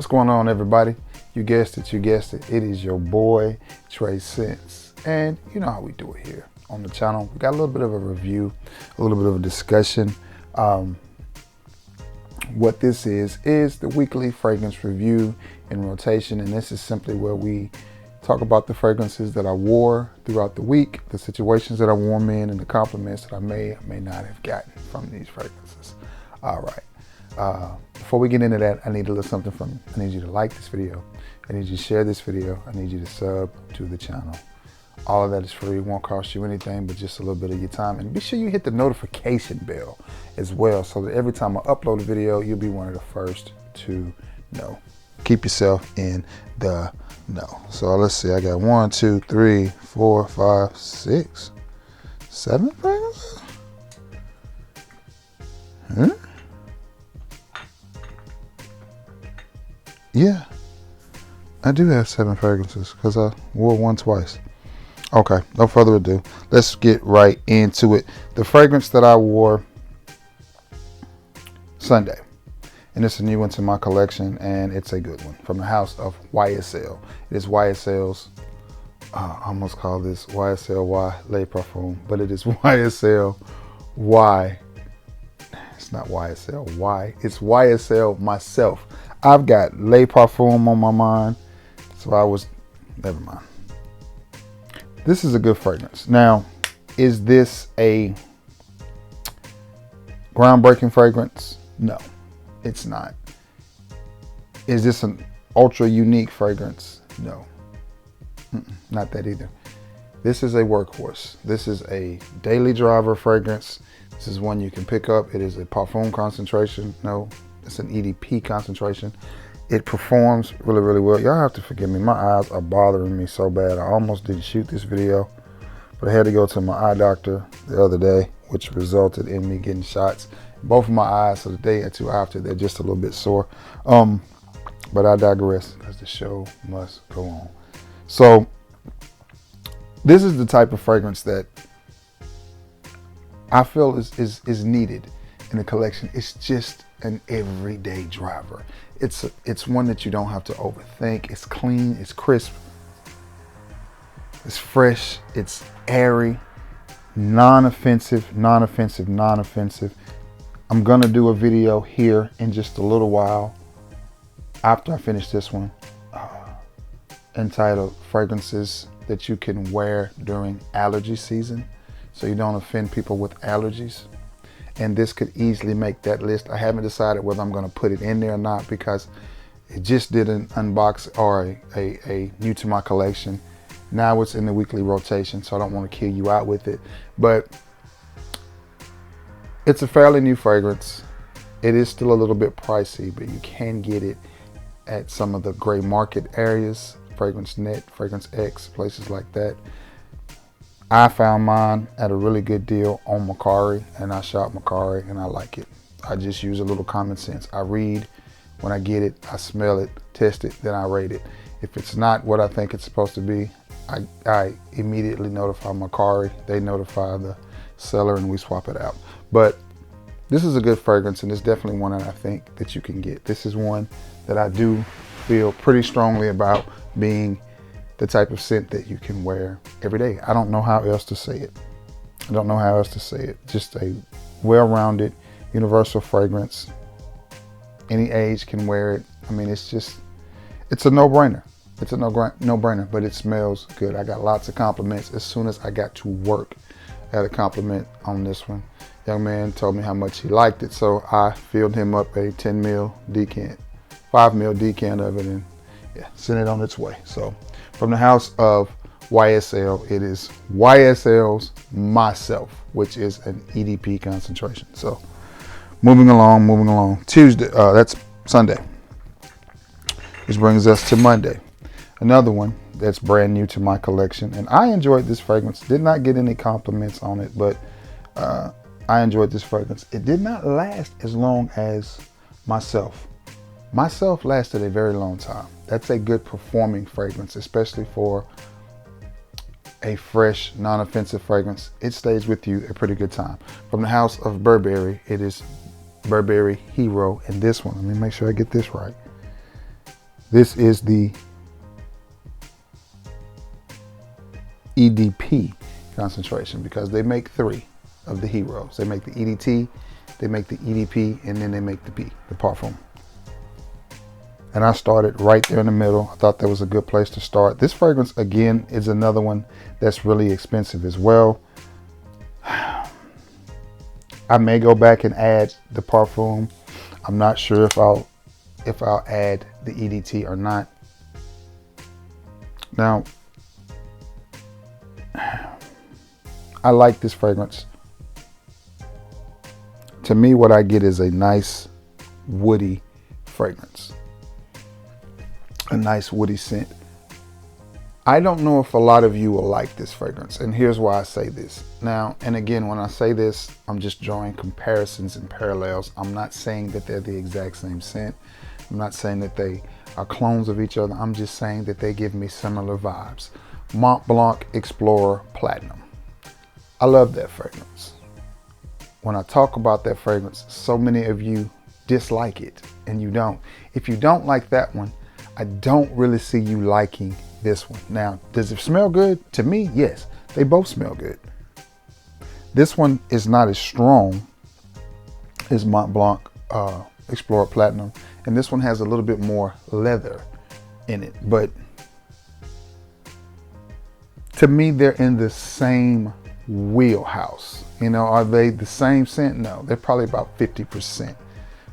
What's going on, everybody? You guessed it, It is your boy, Trey Sense. And you know how we do it here on the channel. We got a little bit of a review, a little bit of a discussion. What this is the weekly fragrance review in rotation. And this is simply where we talk about the fragrances that I wore throughout the week, the situations that I wore them in, and the compliments that I may or may not have gotten from these fragrances. All right. Before we get into that, I need a little something from you. I need you to like this video. I need you to share this video. I need you to sub to the channel. All of that is free. It won't cost you anything but just a little bit of your time. And be sure you hit the notification bell as well, so that every time I upload a video, you'll be one of the first to know. Keep yourself in the know. So let's see. I got 1, 2, 3, 4, 5, 6, 7 fragrances. Yeah, I do have 7 fragrances because I wore one twice. Okay, no further ado. Let's get right into it. The fragrance that I wore Sunday, and it's a new one to my collection, and it's a good one, from the house of YSL. It is YSL's, I almost call this YSL Y Le Parfum, but it is YSL Y. It's not YSL Y, it's YSL Myself. I've got Le Parfum on my mind, so never mind. This is a good fragrance. Now, is this a groundbreaking fragrance? No, it's not. Is this an ultra unique fragrance? No, not that either. This is a workhorse. This is a daily driver fragrance. This is one you can pick up. It is a parfum concentration. No, it's an EDP concentration. It performs really, really well. Y'all have to forgive me. My eyes are bothering me so bad. I almost didn't shoot this video, but I had to go to my eye doctor the other day, which resulted in me getting shots. Both of my eyes, so the day or two after, they're just a little bit sore. But I digress, because the show must go on. So this is the type of fragrance that I feel is needed in the collection. It's just an everyday driver. It's one that you don't have to overthink. It's clean, it's crisp, it's fresh, it's airy, non-offensive. I'm gonna do a video here in just a little while after I finish this one, entitled Fragrances That You Can Wear During Allergy Season, so you don't offend people with allergies. And this could easily make that list. I haven't decided whether I'm going to put it in there or not, because it just did an unbox or a new to my collection. Now it's in the weekly rotation, so I don't want to kill you out with it. But it's a fairly new fragrance. It is still a little bit pricey, but you can get it at some of the gray market areas, Fragrance Net, Fragrance X, places like that. I found mine at a really good deal on Mercari, and I shop Mercari, and I like it. I just use a little common sense. I read when I get it, I smell it, test it, then I rate it. If it's not what I think it's supposed to be, I immediately notify Mercari. They notify the seller, and we swap it out. But this is a good fragrance, and it's definitely one that I think that you can get. This is one that I do feel pretty strongly about being the type of scent that you can wear every day. I don't know how else to say it. Just a well-rounded, universal fragrance. Any age can wear it. I mean, it's a no-brainer. It's a no-brainer, but it smells good. I got lots of compliments. As soon as I got to work, I had a compliment on this one. Young man told me how much he liked it, so I filled him up a 10 ml decant, 5 ml decant of it, and yeah, sent it on its way. So from the house of YSL, it is YSL's Myself, which is an EDP concentration. So moving along. Tuesday, that's Sunday, which brings us to Monday. Another one that's brand new to my collection, and I enjoyed this fragrance. Did not get any compliments on it, but I enjoyed this fragrance. It did not last as long as Myself. Myself lasted a very long time. That's a good performing fragrance, especially for a fresh, non-offensive fragrance. It stays with you a pretty good time. From the house of Burberry, it is Burberry Hero, and this one, let me make sure I get this right. This is the EDP concentration, because they make 3 of the heroes. They make the EDT, they make the EDP, and then they make the P, the parfum. And I started right there in the middle. I thought that was a good place to start. This fragrance, again, is another one that's really expensive as well. I may go back and add the parfum. I'm not sure if I'll add the EDT or not. Now, I like this fragrance. To me, what I get is a nice woody fragrance. A nice woody scent. I don't know if a lot of you will like this fragrance, and here's why I say this. Now, and again, when I say this, I'm just drawing comparisons and parallels. I'm not saying that they're the exact same scent. I'm not saying that they are clones of each other. I'm just saying that they give me similar vibes. Mont Blanc Explorer Platinum. I love that fragrance. When I talk about that fragrance, so many of you dislike it, and you don't. If you don't like that one, I don't really see you liking this one. Now, does it smell good? To me, yes. They both smell good. This one is not as strong as Mont Blanc Explorer Platinum, and this one has a little bit more leather in it. But to me, they're in the same wheelhouse. You know, are they the same scent? No, they're probably about 50%.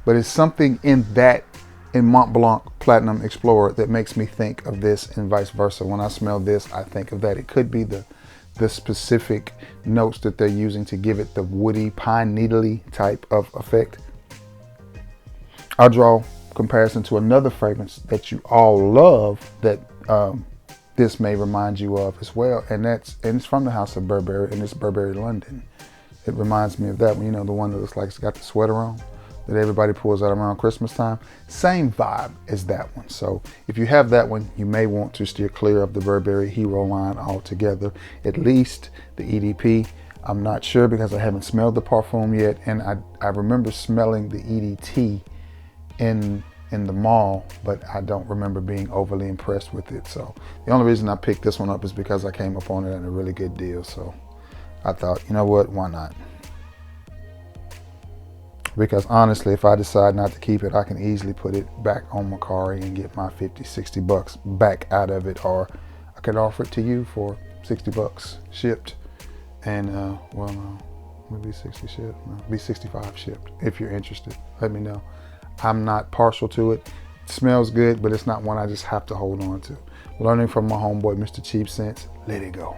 But it's something in Mont Blanc Platinum Explorer that makes me think of this, and vice versa. When I smell this, I think of that. It could be the specific notes that they're using to give it the woody, pine needly type of effect. I'll draw comparison to another fragrance that you all love that this may remind you of as well, and it's from the house of Burberry, and it's Burberry London. It reminds me of that one, you know, the one that looks like it's got the sweater on that everybody pulls out around Christmas time. Same vibe as that one. So if you have that one, you may want to steer clear of the Burberry Hero line altogether, at least the EDP. I'm not sure because I haven't smelled the parfum yet, and I remember smelling the EDT in the mall, but I don't remember being overly impressed with it. So the only reason I picked this one up is because I came upon it at a really good deal. So I thought, you know what, why not? Because honestly, if I decide not to keep it, I can easily put it back on Mercari and get my 50, 60 bucks back out of it, or I could offer it to you for 60 bucks shipped. And well, no, maybe 60 shipped, no, be 65 shipped. If you're interested, let me know. I'm not partial to it. It smells good, but it's not one I just have to hold on to. Learning from my homeboy, Mr. Cheap Sense, let it go.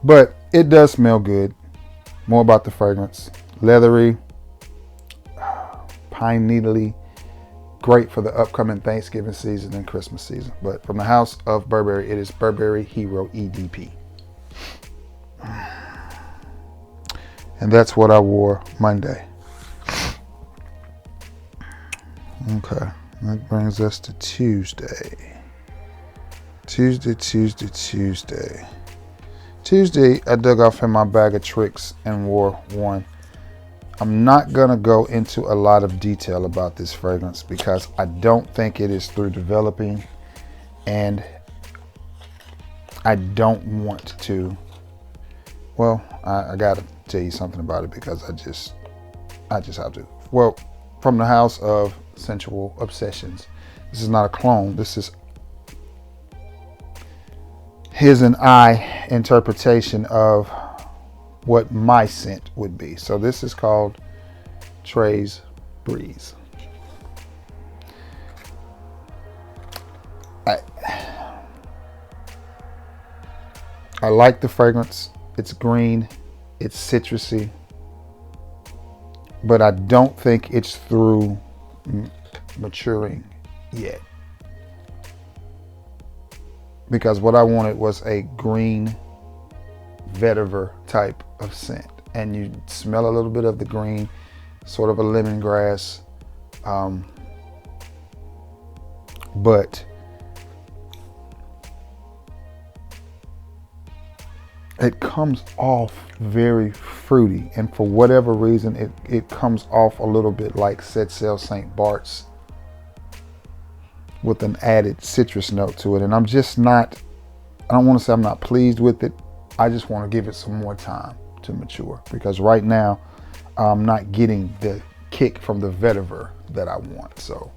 But it does smell good. More about the fragrance. Leathery, pine needly, great for the upcoming Thanksgiving season and Christmas season. But from the house of Burberry, it is Burberry Hero EDP. And that's what I wore Monday. Okay, that brings us to Tuesday. Tuesday, I dug off in my bag of tricks and wore one. I'm not gonna go into a lot of detail about this fragrance because I don't think it is through developing, and I don't want to. Well, I gotta tell you something about it because I just have to. Well, from the house of Sensual Obsessions. This is not a clone. This is his and I interpretation of what my scent would be. So this is called Trey's Breeze. I like the fragrance. It's green, it's citrusy, but I don't think it's through maturing yet. Because what I wanted was a green vetiver type of scent, and you smell a little bit of the green, sort of a lemongrass, but it comes off very fruity, and for whatever reason it comes off a little bit like Set Sail St. Bart's with an added citrus note to it. And I'm just not, I don't want to say I'm not pleased with it. I just want to give it some more time to mature, because right now I'm not getting the kick from the vetiver that I want. So,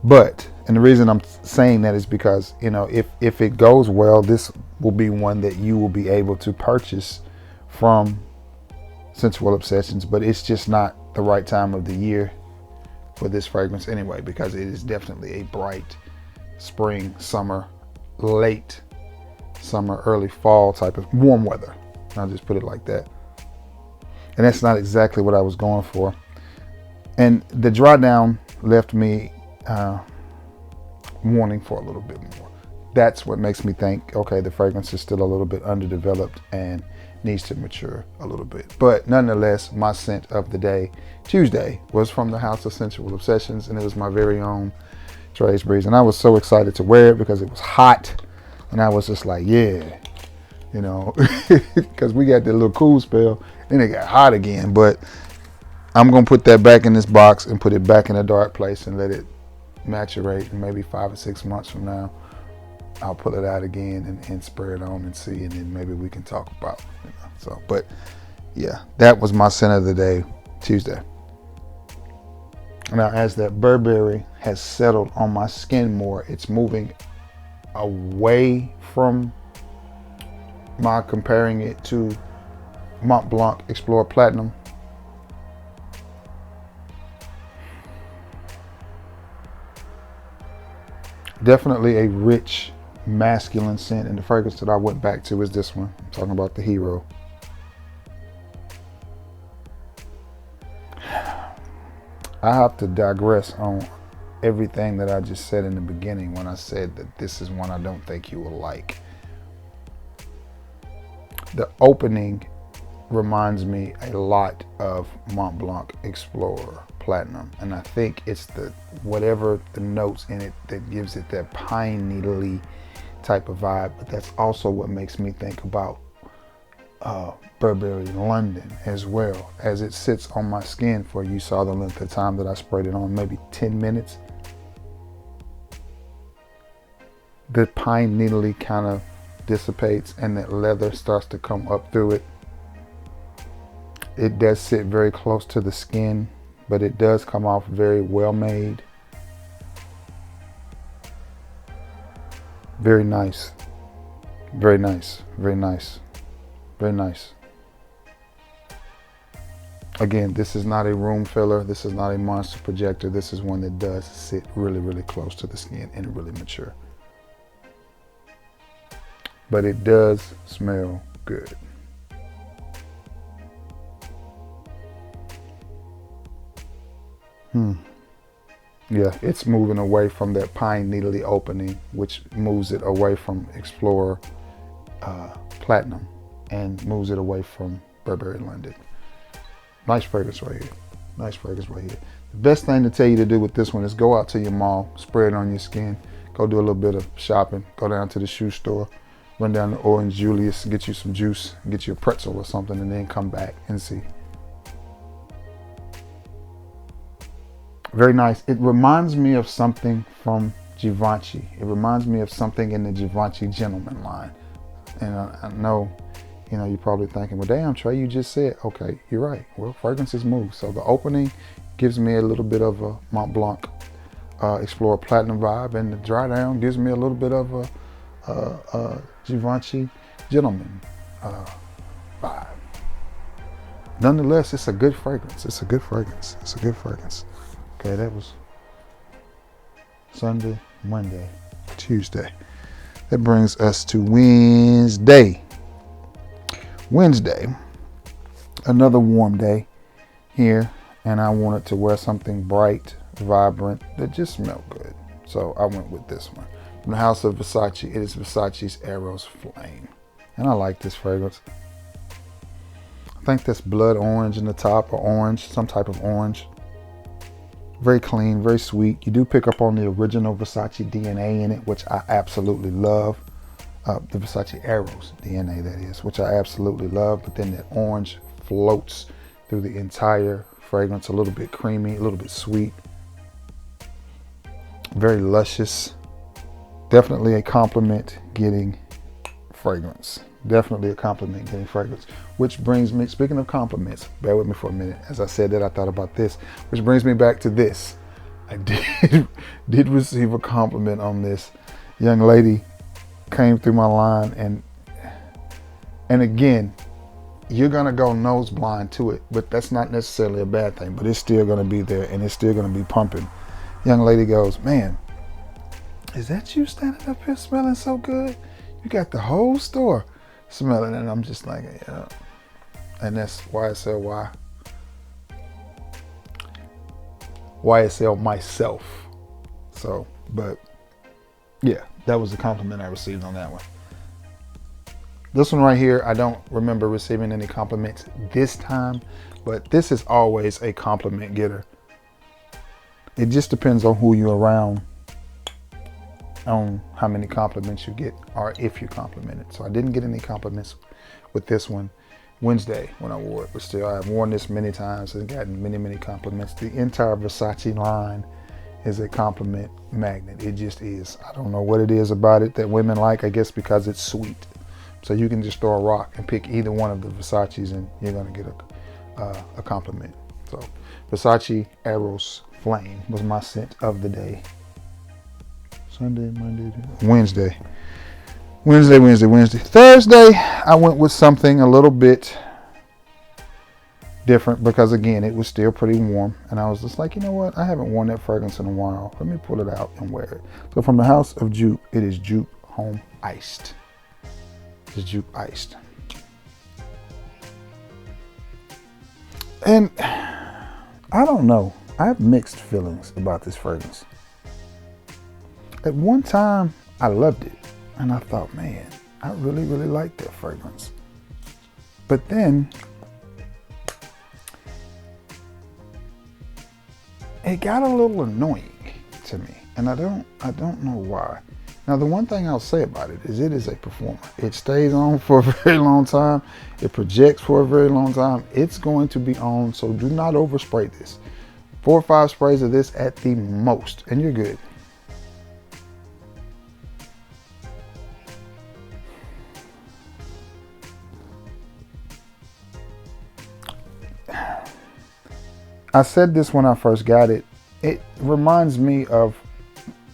but, and the reason I'm saying that is because, you know, if it goes well, this will be one that you will be able to purchase from Sensual Obsessions, but it's just not the right time of the year for this fragrance anyway, because it is definitely a bright spring, summer, late summer, early fall type of warm weather. I'll just put it like that. And that's not exactly what I was going for. And the dry down left me wanting for a little bit more. That's what makes me think, okay, the fragrance is still a little bit underdeveloped and needs to mature a little bit. But nonetheless, my scent of the day, Tuesday, was from the house of Sensual Obsessions, and it was my very own Trace Breeze. And I was so excited to wear it because it was hot, and I was just like, yeah, you know, because we got that little cool spell, then it got hot again. But I'm gonna put that back in this box and put it back in a dark place and let it maturate. And maybe 5 or 6 months from now, I'll pull it out again and spray it on and see, and then maybe we can talk about it, you know. So, but yeah, that was my scent of the day, Tuesday. Now, as that Burberry has settled on my skin more, it's moving away from my comparing it to Mont Blanc Explorer Platinum. Definitely a rich masculine scent, and the fragrance that I went back to is this one. I'm talking about the Hero. I have to digress on everything that I just said in the beginning when I said that this is one I don't think you will like. The opening reminds me a lot of Mont Blanc Explorer Platinum, and I think it's the whatever the notes in it that gives it that pine needly type of vibe. But that's also what makes me think about Burberry London as well, as it sits on my skin for, you saw the length of time that I sprayed it on, maybe 10 minutes. The pine needly kind of dissipates and that leather starts to come up through it. It does sit very close to the skin, but it does come off very well made. Very nice. Very nice. Very nice. Very nice. Again, this is not a room filler. This is not a monster projector. This is one that does sit really, really close to the skin and really mature. But it does smell good. Yeah, it's moving away from that pine needly opening, which moves it away from Explorer Platinum and moves it away from Burberry London. Nice fragrance right here. Nice fragrance right here. The best thing to tell you to do with this one is go out to your mall, spray it on your skin, go do a little bit of shopping, go down to the shoe store, run down to Orange Julius, get you some juice, get you a pretzel or something, and then come back and see. Very nice. It reminds me of something from Givenchy. It reminds me of something in the Givenchy Gentleman line. And I know, you know, you're probably thinking, well, damn, Trey, you just said, okay, you're right. Well, fragrances move. So the opening gives me a little bit of a Mont Blanc Explorer Platinum vibe, and the dry down gives me a little bit of a Givenchy Gentleman vibe. Nonetheless, it's a good fragrance. It's a good fragrance. It's a good fragrance. Okay, that was Sunday, Monday, Tuesday. That brings us to Wednesday. Wednesday, another warm day here, and I wanted to wear something bright, vibrant, that just smelled good. So I went with this one. From the house of Versace, it is Versace's Eros Flame. And I like this fragrance. I think that's blood orange in the top, or orange, some type of orange. Very clean, very sweet. You do pick up on the original Versace DNA in it, which I absolutely love. The Versace Eros DNA, that is, which I absolutely love. But then that orange floats through the entire fragrance, a little bit creamy, a little bit sweet. Very luscious. Definitely a compliment getting fragrance. Definitely a compliment getting fragrance. Which brings me, speaking of compliments, bear with me for a minute. As I said that, I thought about this, which brings me back to this. I did receive a compliment on this. Young lady came through my line, and again, you're gonna go nose blind to it, but that's not necessarily a bad thing, but it's still gonna be there and it's still gonna be pumping. Young lady goes, man, is that you standing up here smelling so good? You got the whole store smelling, and I'm just like, yeah. And that's YSL Myself. So, but yeah, that was the compliment I received on that one. This one right here, I don't remember receiving any compliments this time, but this is always a compliment getter. It just depends on who you're around, on how many compliments you get, or if you compliment it. So I didn't get any compliments with this one Wednesday when I wore it, but still I've worn this many times and gotten many compliments. The entire Versace line is a compliment magnet. It just is. I don't know what it is about it that women like. I guess because it's sweet. So you can just throw a rock and pick either one of the Versace's and you're gonna get a compliment. So Versace Eros Flame was my scent of the day. Sunday, Monday, Wednesday. Thursday, I went with something a little bit different because again, it was still pretty warm. And I was just like, you know what? I haven't worn that fragrance in a while. Let me pull it out and wear it. So from the house of Joop, it is Joop Homme Iced. It's Joop Iced. And I don't know. I have mixed feelings about this fragrance. At one time, I loved it. And I thought, man, I really like that fragrance. But then, it got a little annoying to me. And I don't know why. Now, the one thing I'll say about it is a performer. It stays on for a very long time. It projects for a very long time. It's going to be on, so do not overspray this. 4 or 5 sprays of this at the most, and you're good. I said this when I first got it. It reminds me of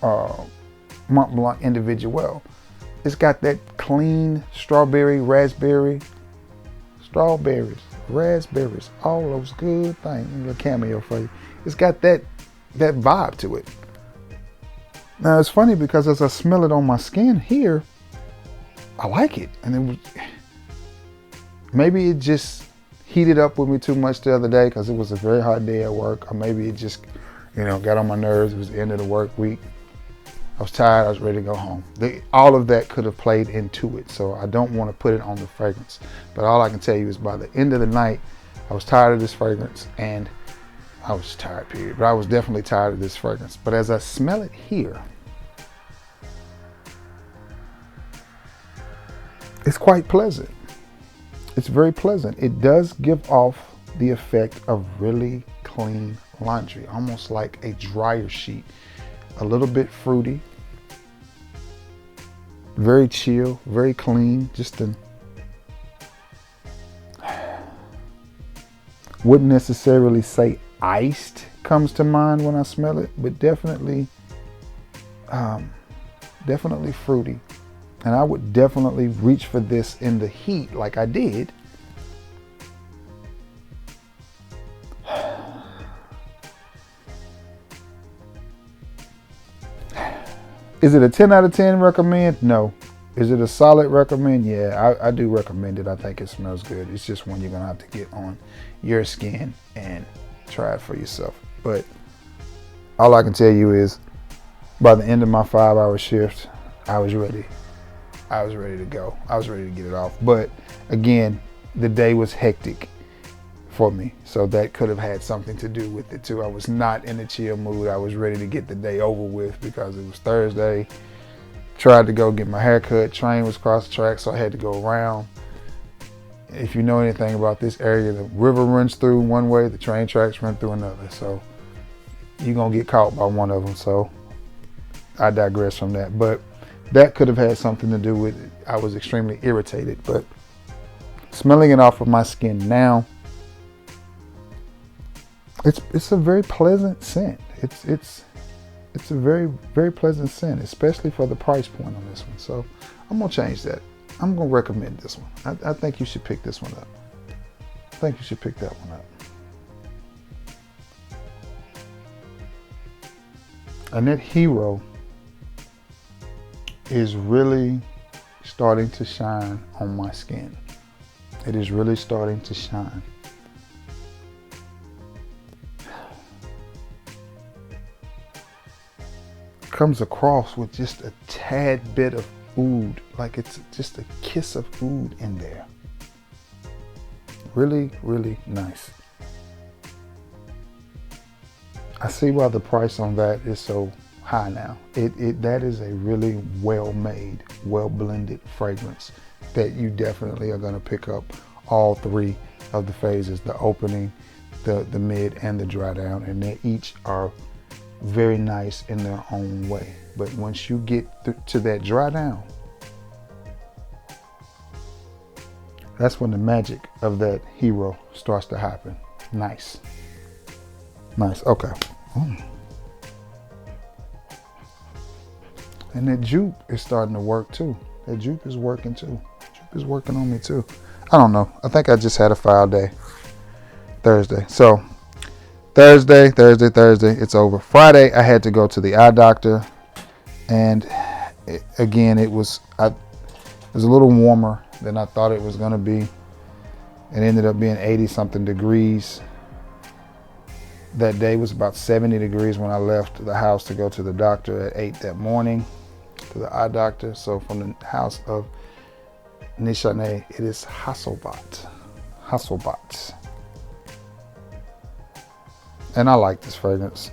Mont Blanc Individual. It's got that clean strawberries, raspberries, all those good things. A cameo for you. It's got that vibe to it. Now it's funny because as I smell it on my skin here, I like it. And maybe it just heated up with me too much the other day because it was a very hot day at work, or maybe it just, got on my nerves. It was the end of the work week. I was tired. I was ready to go home. All of that could have played into it, so I don't want to put it on the fragrance. But all I can tell you is by the end of the night, I was tired of this fragrance, and I was tired, period. But I was definitely tired of this fragrance. But as I smell it here, it's quite pleasant. It's very pleasant. It does give off the effect of really clean laundry, almost like a dryer sheet. A little bit fruity, very chill, very clean. Wouldn't necessarily say iced comes to mind when I smell it, but definitely fruity. And I would definitely reach for this in the heat like I did. Is it a 10 out of 10 recommend? No. Is it a solid recommend? Yeah, I do recommend it. I think it smells good. It's just one you're going to have to get on your skin and try it for yourself. But all I can tell you is by the end of my 5-hour shift, I was ready. I was ready to go. I was ready to get it off. But again, the day was hectic for me. So that could have had something to do with it too. I was not in a chill mood. I was ready to get the day over with because it was Thursday. Tried to go get my hair cut. Train was across the track, so I had to go around. If you know anything about this area, the river runs through one way, the train tracks run through another. So you're going to get caught by one of them. So I digress from that. But that could have had something to do with it. I was extremely irritated. But smelling it off of my skin now, it's a very pleasant scent. It's a very, very pleasant scent, especially for the price point on this one. So I'm gonna change that. I'm gonna recommend this one. I think you should pick this one up. I think you should pick that one up. And that Hero is really starting to shine on my skin. It is really starting to shine. Comes across with just a tad bit of oud, like it's just a kiss of oud in there. Really, really nice. I see why the price on that is so high now. That is a really well-made, well-blended fragrance that you definitely are going to pick up all three of the phases: the opening, the mid, and the dry down, and they each are very nice in their own way. But once you get to that dry down, that's when the magic of that Hero starts to happen. Nice. Nice. Okay. And that Joop is starting to work too. That Joop is working too. Joop is working on me too. I don't know. I think I just had a foul day. Thursday. So Thursday, it's over. Friday, I had to go to the eye doctor, and it was a little warmer than I thought it was going to be. It ended up being 80 something degrees. That day was about 70 degrees when I left the house to go to the doctor at 8 that morning, to the eye doctor. So from the house of Nishane, it is Hacivat. And I like this fragrance.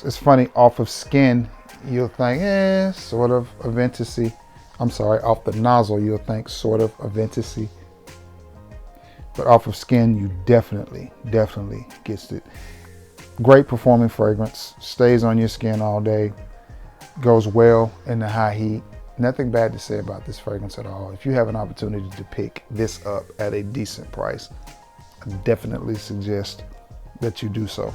It's funny, off of skin, you'll think, sort of a Versace. I'm sorry, off the nozzle, you'll think sort of a Versace. But off of skin, you definitely gets it. Great performing fragrance, stays on your skin all day, goes well in the high heat. Nothing bad to say about this fragrance at all. If you have an opportunity to pick this up at a decent price, I definitely suggest that you do so.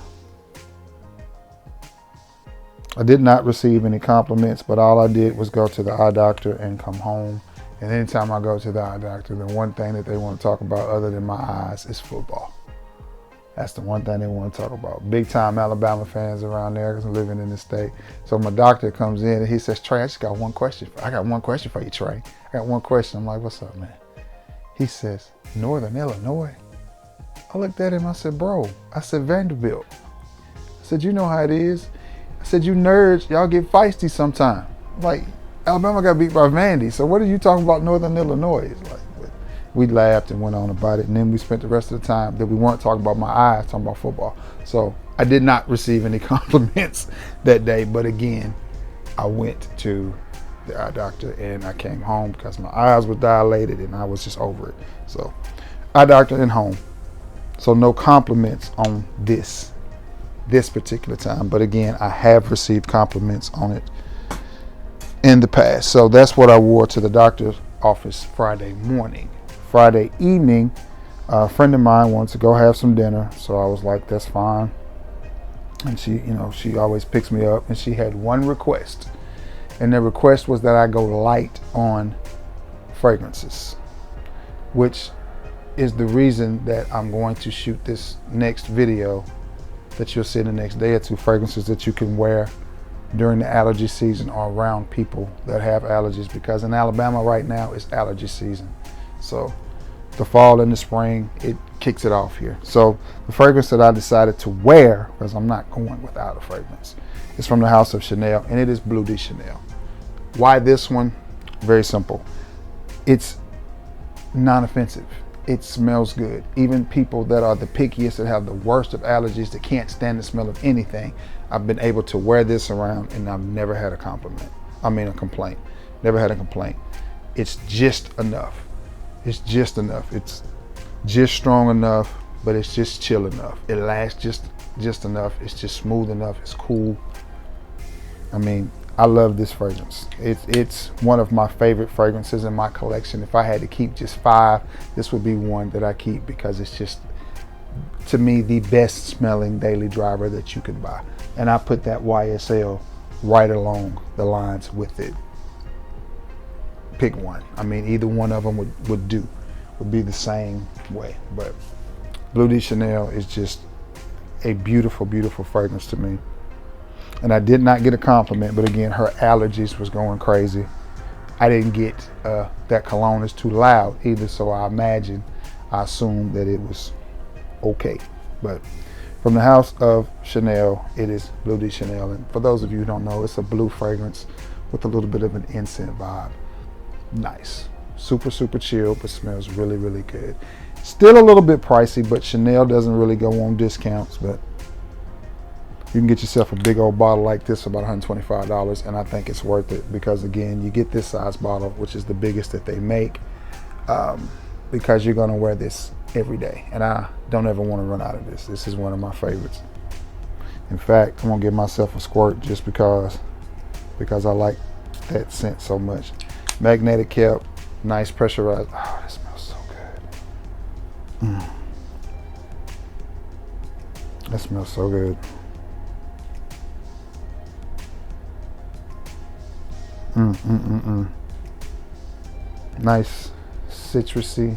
I did not receive any compliments, but all I did was go to the eye doctor and come home. And anytime I go to the eye doctor, the one thing that they want to talk about other than my eyes is football. That's the one thing they want to talk about. Big time Alabama fans around there because I'm living in the state. So my doctor comes in and he says, Trey, I got one question for you, Trey. I got one question. I'm like, what's up, man? He says, Northern Illinois. I looked at him, I said, bro, I said, Vanderbilt. I said, you know how it is. I said, you nerds, y'all get feisty sometime. Like, Alabama got beat by Vandy, so what are you talking about Northern Illinois? It's like, we laughed and went on about it, and then we spent the rest of the time that we weren't talking about my eyes, talking about football. So I did not receive any compliments that day, but again, I went to the eye doctor and I came home because my eyes were dilated and I was just over it. So eye doctor and home. So no compliments on this particular time, but again, I have received compliments on it in the past. So that's what I wore to the doctor's office Friday morning. Friday evening, a friend of mine wanted to go have some dinner, so I was like, that's fine. And she always picks me up, and she had one request, and the request was that I go light on fragrances, which is the reason that I'm going to shoot this next video that you'll see in the next day or two, fragrances that you can wear during the allergy season or around people that have allergies, because in Alabama right now it's allergy season. So the fall and the spring, it kicks it off here. So the fragrance that I decided to wear, because I'm not going without a fragrance, is from the house of Chanel, and it is Bleu de Chanel. Why this one? Very simple. It's non-offensive. It smells good. Even people that are the pickiest, that have the worst of allergies, that can't stand the smell of anything, I've been able to wear this around and I've never had a complaint. Never had a complaint. It's just enough. It's just enough. It's just strong enough, but it's just chill enough. It lasts just enough. It's just smooth enough. It's cool. I mean, I love this fragrance. It's one of my favorite fragrances in my collection. If I had to keep just 5, this would be one that I keep because it's just, to me, the best smelling daily driver that you can buy. And I put that YSL right along the lines with it. Pick one. I mean, either one of them would be the same way. But Bleu de Chanel is just a beautiful, beautiful fragrance to me. And I did not get a compliment, but again, her allergies was going crazy. I didn't get that cologne is too loud either, so I assumed that it was okay. But from the house of Chanel, it is Bleu de Chanel. And for those of you who don't know, it's a blue fragrance with a little bit of an incense vibe. Nice. Super, super chill, but smells really, really good. Still a little bit pricey, but Chanel doesn't really go on discounts, but you can get yourself a big old bottle like this for about $125, and I think it's worth it because, again, you get this size bottle, which is the biggest that they make, because you're going to wear this every day, and I don't ever want to run out of this. This is one of my favorites. In fact, I'm going to give myself a squirt just because I like that scent so much. Magnetic cap, nice pressurized. Oh, that smells so good. That smells so good. Nice citrusy,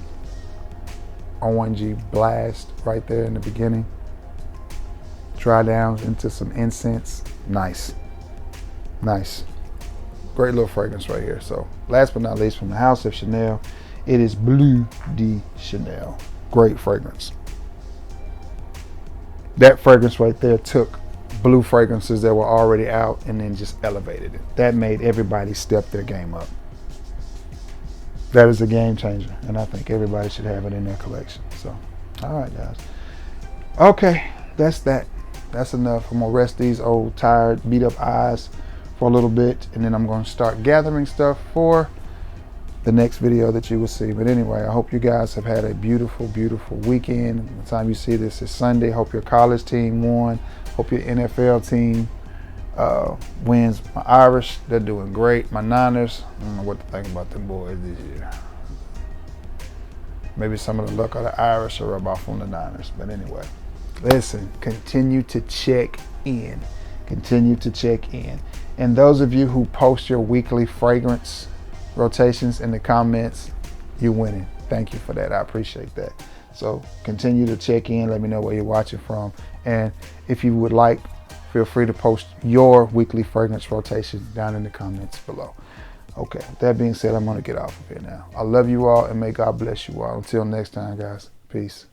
orangey blast right there in the beginning. Dry down into some incense. Nice. Nice. Great little fragrance right here. So last but not least, from the house of Chanel, it is Bleu de Chanel. Great fragrance. That fragrance right there took blue fragrances that were already out and then just elevated it. That made everybody step their game up. That is a game changer, and I think everybody should have it in their collection. So, all right, guys. Okay, that's that. That's enough. I'm gonna rest these old, tired, beat up eyes for a little bit, and then I'm gonna start gathering stuff for the next video that you will see. But anyway, I hope you guys have had a beautiful, beautiful weekend. By the time you see this is Sunday. Hope your college team won. Hope your NFL team wins. My Irish, they're doing great. My Niners, I don't know what to think about them boys this year. Maybe some of the luck of the Irish will rub off on the Niners. But anyway, listen, continue to check in. Continue to check in. And those of you who post your weekly fragrance rotations in the comments, you're winning. Thank you for that. I appreciate that. So continue to check in. Let me know where you're watching from. And if you would like, feel free to post your weekly fragrance rotation down in the comments below. Okay, with that being said, I'm going to get off of here now. I love you all, and may God bless you all. Until next time, guys. Peace.